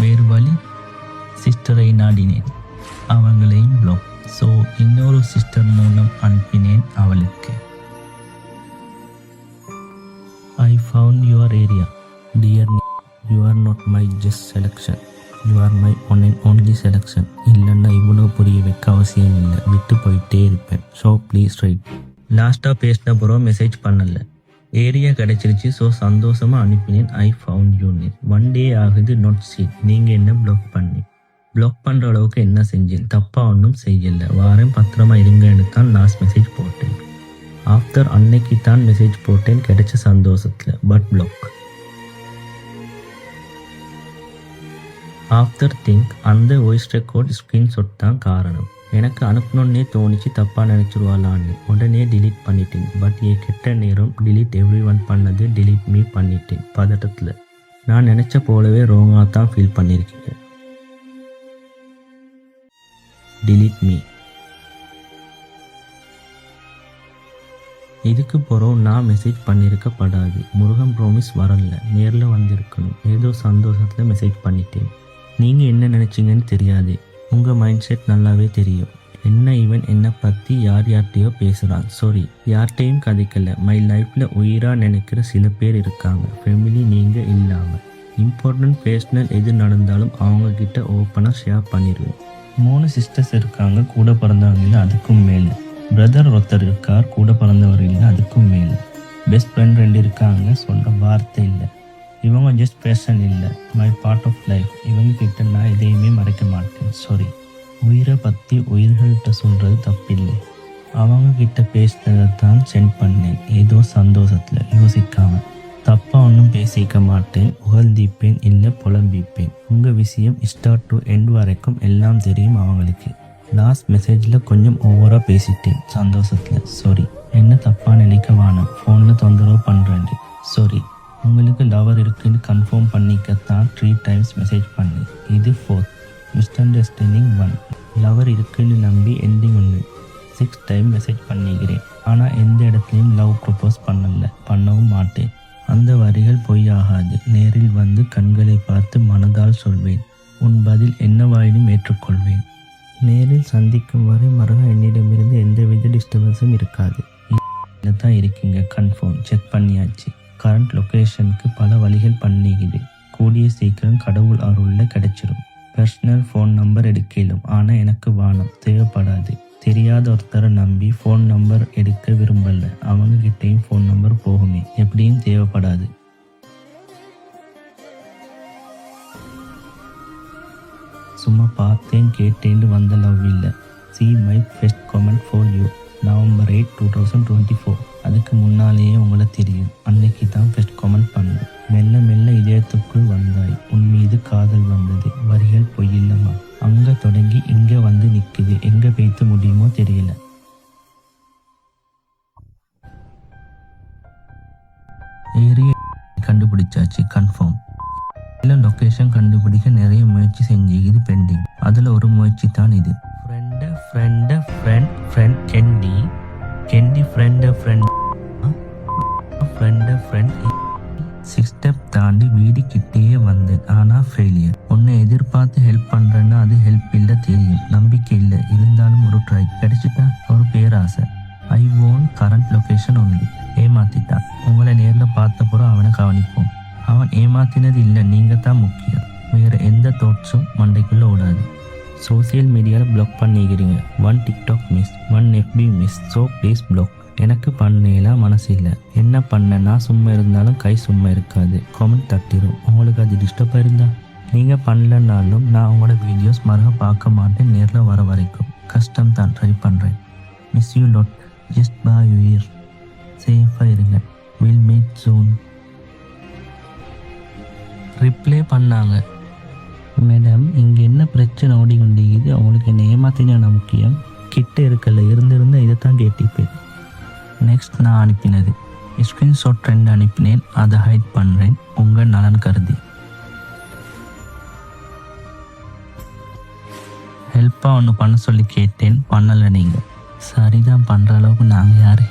வேறு வழி சிஸ்டரை நாடினேன், அவங்களையும் பிளாக். ஸோ இன்னொரு சிஸ்டர் மூலம் அனுப்பினேன் அவளுக்கு. I found your area. Dear me, you are not my just selection. You are my one and only selection. இல்லைன்னா இவ்வளோ புரிய வைக்க அவசியம் இல்லை, விட்டு போயிட்டே இருப்பேன். So please write. லாஸ்ட்டாக பேசின பிறகு மெசேஜ் பண்ணலை. ஏரியா கிடச்சிருச்சு. ஸோ சந்தோஷமாக அனுப்பினேன். I found unit. 1 day ஆகுது நாட் சீன். நீங்கள் என்ன பிளாக் பண்ணி பிளாக் பண்ணுற அளவுக்கு என்ன செஞ்சேன்? தப்பாக ஒன்றும் செய்யலை. வாரம் பத்திரமா இருங்கன்னு தான் லாஸ்ட் மெசேஜ் போட்டேன். ஆஃப்டர் அன்னைக்கு தான் மெசேஜ் போட்டேன் கிடைச்ச சந்தோஷத்தில். But block. ஆஃப்டர் திங்க் அந்த வாய்ஸ் ரெக்கார்ட் ஸ்க்ரீன்ஷாட் தான் காரணம். எனக்கு அனுப்பணுன்னே தோணிச்சு, தப்பாக நினச்சிருவாளான்னு. உடனே டிலீட் பண்ணிட்டேன். பட் கெட்ட நேரம் டிலீட் எவ்ரி ஒன் பண்ணது டிலீட் மீ பண்ணிட்டேன் பதட்டத்தில். நான் நினச்ச போலவே ரோங்காக தான் ஃபீல் பண்ணியிருக்கீங்க. Delete me. இதுக்கு போகிறோம் நான் மெசேஜ் பண்ணியிருக்கப்படாது. முருகன் ப்ராமிஸ் வரல, நேரில் வந்திருக்கணும். ஏதோ சந்தோஷத்தில் மெசேஜ் பண்ணிட்டேன். நீங்கள் என்ன நினச்சிங்கன்னு தெரியாது, உங்கள் மைண்ட் செட் நல்லாவே தெரியும். என்ன இவன் என்னை பற்றி யார்கிட்டையோ பேசுகிறான். சாரி, யார்கிட்டையும் கதைக்கல. மை லைஃப்பில் உயிராக நினைக்கிற சில பேர் இருக்காங்க, ஃபேமிலி நீங்கள் இல்லாமல். இம்பார்ட்டன்ட் பர்சனல் எது நடந்தாலும் அவங்கக்கிட்ட ஓப்பனாக ஷேர் பண்ணிடுவேன். 3 சிஸ்டர்ஸ் இருக்காங்க, கூட பிறந்தவங்க இல்லை, அதுக்கும் மேலே. பிரதர் ஒருத்தர் இருக்கார், கூட பிறந்தவர் இல்லை, அதுக்கும் மேலே. பெஸ்ட் ஃப்ரெண்ட் 2 இருக்காங்க, சொல்கிற வார்த்தை இல்லை. இவங்க ஜஸ்ட் பேஷன் இல்லை, மை பார்ட் ஆஃப் லைஃப். இவங்க கிட்ட நான் எதையுமே மறைக்க மாட்டேன். சாரி. உயிரை பற்றி உயிர்கள்ட்ட சொல்கிறது தப்பில்லை. அவங்க கிட்ட பேசினதை தான் சென்ட் பண்ணேன், ஏதோ சந்தோஷத்தில், யோசிக்காமல். தப்பாக ஒன்றும் பேசிக்க மாட்டேன், புகழ்ந்திப்பேன் இல்லை புலம்பிப்பேன். உங்கள் விஷயம் ஸ்டார்ட் டு எண்ட் வரைக்கும் எல்லாம் தெரியும் அவங்களுக்கு. லாஸ்ட் மெசேஜில் கொஞ்சம் ஓவராக பேசிட்டேன் சந்தோஷத்தில். சாரி. என்ன தப்பாக நினைக்க வேணாம், ஃபோனில் தொந்தரவு பண்ணுறேன். சாரி. உங்களுக்கு லவர் இருக்குன்னு கன்ஃபார்ம் பண்ணிக்கத்தான் 3 times மெசேஜ் பண்ணேன். இது 4th. மிஸ்அண்டர்ஸ்டாண்டிங் 1. லவர் இருக்குன்னு நம்பி எண்டிங் 1. 6 times மெசேஜ் பண்ணிக்கிறேன். ஆனால் எந்த இடத்துலையும் லவ் ப்ரப்போஸ் பண்ணவும் மாட்டேன். அந்த வரிகள் பொய்யாகாது. நேரில் வந்து கண்களை பார்த்து மனதால் சொல்வேன். உன் பதில் என்னவாயினும் ஏற்றுக்கொள்வேன். நேரில் சந்திக்கும் வரை மறுநாள் என்னிடமிருந்து எந்தவித டிஸ்டர்பன்ஸும் இருக்காது. இதில் தான் இருக்கீங்க, கன்ஃபார்ம் செக் பண்ணியாச்சு. கரண்ட் லொக்கேஷனுக்கு பல வழிகள் பண்ணிக்குது. கூடிய சீக்கிரம் கடவுள் அருளில் கிடைச்சிடும். பர்சனல் ஃபோன் நம்பர் எடுக்கலும், ஆனால் எனக்கு வானம் தேவைப்படாது. தெரியாத ஒருத்தரை நம்பி ஃபோன் நம்பர் எடுக்க விரும்பல. அவங்ககிட்டையும் ஃபோன் நம்பர் போகுமே, எப்படியும் தேவைப்படாது. சும்மா பார்த்தேன் கேட்டேன்னு வந்த லவ் இல்லை. See my first comment for you. November 8, 2024. அதுக்கு முன்னாலேயே உங்களை தெரியும். அன்னைக்கு தான் ஃபர்ஸ்ட் கமெண்ட் பண்ணேன். மெல்ல மெல்ல இதயத்துக்குள் வந்தாய், உன் மீது காதல் வந்தது. வரிகள் பொய்யில்லமா, அங்கே தொடங்கி இங்கே வந்து நிற்குது. எங்கே பேய்த்து முடியுமோ தெரியல. ஏரியா கண்டுபிடிச்சாச்சு, கன்ஃபார்ம். இல்லை லொக்கேஷன் கண்டுபிடிக்க நிறைய முயற்சி செஞ்சு இது பெண்டிங். அதில் ஒரு முயற்சி தான் இது. ஃப்ரெண்ட் கெண்டி ஃப்ரெண்ட் 6 step தாண்டி வீடு கிட்டேயே வந்தேன். ஆனால் ஃபெயிலியர். உன்னை எதிர்பார்த்து ஹெல்ப் பண்ணுறேன்னா அது ஹெல்ப் இல்லை தெரியும். நம்பிக்கை இல்லை, இருந்தாலும் ஒரு ட்ரை. கிடைச்சிட்டா ஒரு பேராசை. I own current location only. ஏமாத்திட்டான். உங்களை நேரில் பார்த்தப்பறம் அவனை கவனிப்போம். அவன் ஏமாத்தினது இல்லை, நீங்கள் தான் முக்கியம். வேறு எந்த தாட்ஸும் மண்டைக்குள்ளே ஓடாது. சோசியல் மீடியாவில் பிளாக் பண்ணிக்கிறீங்க. 1 TikTok miss, 1 FB miss. So please block. எனக்கு பண்ணலாம் மனசு இல்லை. என்ன பண்ணேன்னா சும்மா இருந்தாலும் கை சும்மா இருக்காது. கமெண்ட் தட்டிடும். உங்களுக்கு அது டிஸ்டர்பாக இருந்தால் நீங்கள் பண்ணலன்னாலும் நான் உங்களோட வீடியோஸ் மறுக பார்க்க மாட்டேன் நேரில் வர வரைக்கும். கஷ்டம் தான், ட்ரை பண்ணுறேன். Miss you lot. Just bye your. சேஃபாக இருங்க. Will meet soon. ரிப்ளை பண்ணாங்க. மேடம், இங்கே என்ன பிரச்சனை ஓடிக்கொண்டிருக்குது? அவங்களுக்கு என்ன ஏமாத்தினா முக்கியம்? கிட்ட இருக்கல, இருந்திருந்தால் இதை தான் கேட்டிப்பேன். நெக்ஸ்ட் நான் அனுப்பினது ஸ்க்ரீன்ஷாட் 2 அனுப்பினேன். அதை ஹைட் பண்ணுறேன் உங்கள் நலன் கருதி. ஹெல்ப்பாக ஒன்று பண்ண சொல்லி கேட்டேன், பண்ணலை நீங்கள். சரிதான், பண்ணுற அளவுக்கு நாங்கள் யார்?